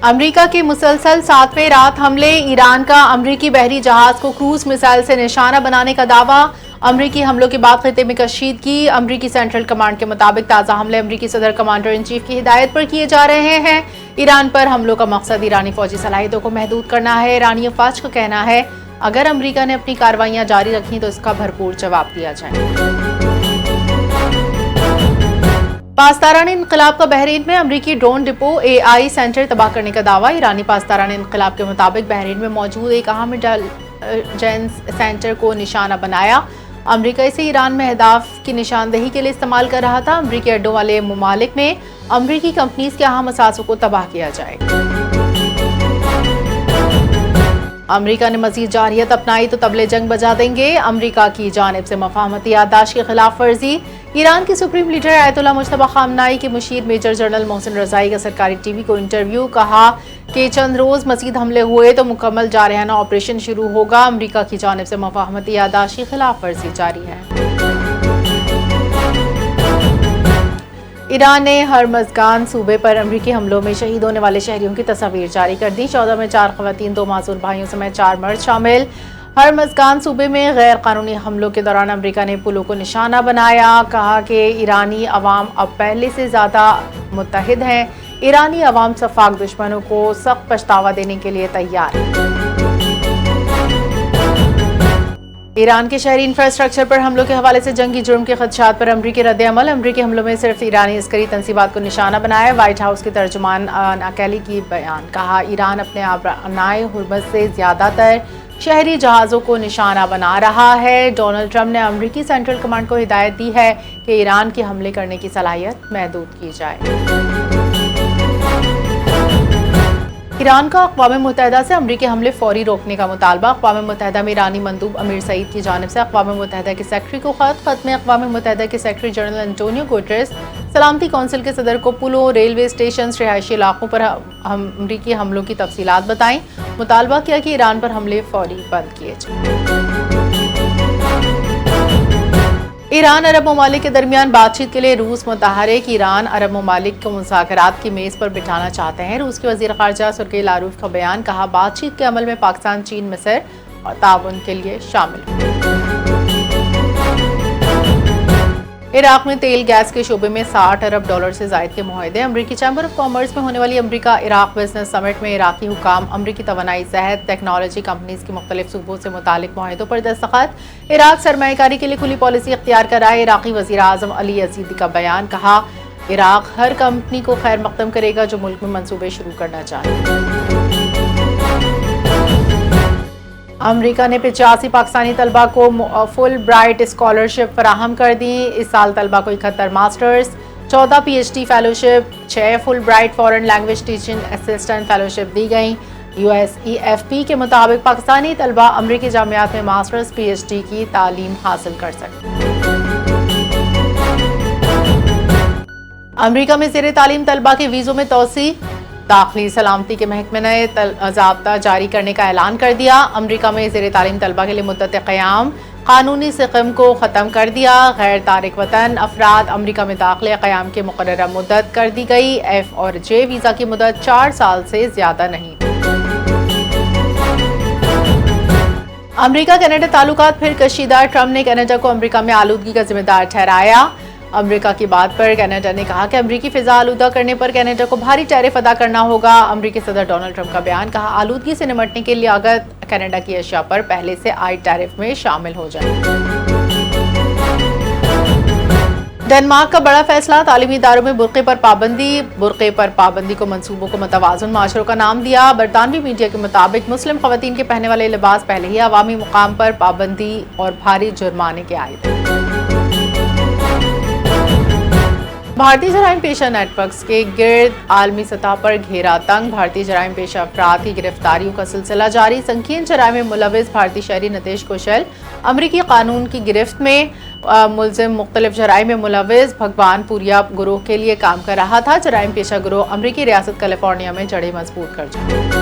امریکہ کے مسلسل 7ویں رات حملے، ایران کا امریکی بحری جہاز کو کروز میزائل سے نشانہ بنانے کا دعویٰ۔ امریکی حملوں کے بعد خطے میں کشیدگی۔ امریکی سینٹرل کمانڈ کے مطابق تازہ حملے امریکی صدر کمانڈر ان چیف کی ہدایت پر کیے جا رہے ہیں۔ ایران پر حملوں کا مقصد ایرانی فوجی صلاحیتوں کو محدود کرنا ہے۔ ایرانی افواج کا کہنا ہے اگر امریکہ نے اپنی کارروائیاں جاری رکھیں تو اس کا بھرپور جواب دیا جائے۔ پاسداران انقلاب کا بحرین میں امریکی ڈرون ڈپو AI سینٹر تباہ کرنے کا دعویٰ۔ ایرانی پاسداران انقلاب کے مطابق بحرین میں موجود ایک اہم انٹیلیجنس سینٹر کو نشانہ بنایا۔ امریکہ اسے ایران میں اہداف کی نشاندہی کے لیے استعمال کر رہا تھا۔ امریکی اڈوں والے ممالک میں امریکی کمپنیز کے اہم اثاثوں کو تباہ کیا جائے گا۔ امریکہ نے مزید جارحیت اپنائی تو طبلِ جنگ بجا دیں گے۔ امریکہ کی جانب سے مفاہمتی یادداشت کی خلاف ورزی۔ ایران کے سپریم لیڈر آیت اللہ مجتبیٰ خامنہئی کے مشیر میجر جنرل محسن رضائی کا سرکاری ٹی وی کو انٹرویو۔ کہا کہ چند روز مزید حملے ہوئے تو مکمل جارحانہ آپریشن شروع ہوگا۔ امریکہ کی جانب سے مفاہمتی یادداشت کی خلاف ورزی جاری ہے۔ ایران نے ہرمزگان صوبے پر امریکی حملوں میں شہید ہونے والے شہریوں کی تصاویر جاری کر دی۔ 14 میں 4 خواتین، 2 معذور بھائیوں سمیت 4 مرد شامل۔ ہرمزگان صوبے میں غیر قانونی حملوں کے دوران امریکہ نے پلوں کو نشانہ بنایا۔ کہا کہ ایرانی عوام اب پہلے سے زیادہ متحد ہیں۔ ایرانی عوام سفاک دشمنوں کو سخت پچھتاوا دینے کے لیے تیار۔ ایران کے شہری انفراسٹرکچر پر حملوں کے حوالے سے جنگی جرم کے خدشات پر امریکی رد عمل۔ امریکی حملوں میں صرف ایرانی عسکری تنصیبات کو نشانہ بنایا۔ وائٹ ہاؤس کے ترجمان انا کیلی کی بیان۔ کہا ایران اپنے ابنائے ہرمز سے زیادہ تر شہری جہازوں کو نشانہ بنا رہا ہے۔ ڈونلڈ ٹرمپ نے امریکی سینٹرل کمانڈ کو ہدایت دی ہے کہ ایران کی حملے کرنے کی صلاحیت محدود کی جائے۔ ایران کا اقوام متحدہ سے امریکی حملے فوری روکنے کا مطالبہ۔ اقوام متحدہ میں ایرانی مندوب امیر سعید کی جانب سے اقوام متحدہ کے سیکرٹری کو خط میں اقوام متحدہ کے سیکرٹری جنرل انٹونیو گوٹریس سلامتی کونسل کے صدر کو پلوں، ریلوے اسٹیشنز، رہائشی علاقوں پر امریکی حملوں کی تفصیلات بتائیں۔ مطالبہ کیا کہ ایران پر حملے فوری بند کیے جائیں۔ ایران عرب ممالک کے درمیان بات چیت کے لیے روس متحرک۔ ایران عرب ممالک کو مذاکرات کی میز پر بٹھانا چاہتے ہیں۔ روس کے وزیر خارجہ سرگئی لاروف کا بیان۔ کہا بات چیت کے عمل میں پاکستان، چین، مصر اور تعاون کے لیے شامل ہے۔ عراق میں تیل گیس کے شعبے میں $60 ارب سے زائد کے معاہدے۔ امریکی چیمبر آف کامرس میں ہونے والی امریکہ عراق بزنس سمٹ میں عراقی حکام، امریکی توانائی، صحت، ٹیکنالوجی کمپنیز کے مختلف صوبوں سے متعلق معاہدوں پر دستخط۔ عراق سرمایہ کاری کے لیے کھلی پالیسی اختیار کر رہا ہے۔ عراقی وزیر اعظم علی یزیدی کا بیان۔ کہا عراق ہر کمپنی کو خیر مقدم کرے گا جو ملک میں منصوبے شروع کرنا چاہے۔ امریکہ نے 85 پاکستانی طلبہ کو فل برائٹ اسکالرشپ فراہم کر دی۔ اس سال طلبہ کو 71 ماسٹرز، 14 PhD فیلوشپ، 6 فل برائٹ فورن لینگویج ٹیچنگ اسسٹنٹ فیلوشپ دی گئیں۔ USEFP کے مطابق پاکستانی طلبہ امریکی جامعات میں ماسٹرز، PhD کی تعلیم حاصل کر سکتے ہیں۔ امریکہ میں زیر تعلیم طلبہ کے ویزوں میں توسیع۔ داخلی سلامتی کے محکمے نے ضابطہ جاری کرنے کا اعلان کر دیا۔ امریکہ میں زیر تعلیم طلبہ کے لیے مدت قیام قانونی سقم کو ختم کر دیا۔ غیر تارک وطن افراد امریکہ میں داخلے قیام کی مقررہ مدت کر دی گئی۔ F اور J ویزا کی مدت 4 سال سے زیادہ نہیں۔ امریکہ کینیڈا تعلقات پھر کشیدہ۔ ٹرمپ نے کینیڈا کو امریکہ میں آلودگی کا ذمہ دار ٹھہرایا۔ امریکہ کی بات پر کینیڈا نے کہا کہ امریکی فضا آلودہ کرنے پر کینیڈا کو بھاری ٹیرف ادا کرنا ہوگا۔ امریکی صدر ڈونلڈ ٹرمپ کا بیان۔ کہا آلودگی سے نمٹنے کے لیے لاگت کینیڈا کی اشیاء پر پہلے سے عائد ٹیرف میں شامل ہو جائے۔ ڈنمارک کا بڑا فیصلہ، تعلیمی اداروں میں برقعے پر پابندی۔ برقعے پر پابندی کو منصوبوں کو متوازن معاشروں کا نام دیا۔ برطانوی میڈیا کے مطابق مسلم خواتین کے پہننے والے لباس پہلے ہی عوامی مقام پر پابندی اور بھاری جرمانے کے عائد ہیں۔ بھارتی جرائم پیشہ نیٹ ورکس کے گرد عالمی سطح پر گھیرا تنگ۔ بھارتی جرائم پیشہ افراد کی گرفتاریوں کا سلسلہ جاری۔ سنگین جرائم میں ملوث بھارتی شہری نتیش کوشل امریکی قانون کی گرفت میں۔ ملزم مختلف جرائم میں ملوث بھگوان پوریا گروہ کے لیے کام کر رہا تھا۔ جرائم پیشہ گروہ امریکی ریاست کیلیفورنیا میں جڑیں مضبوط کر چکا۔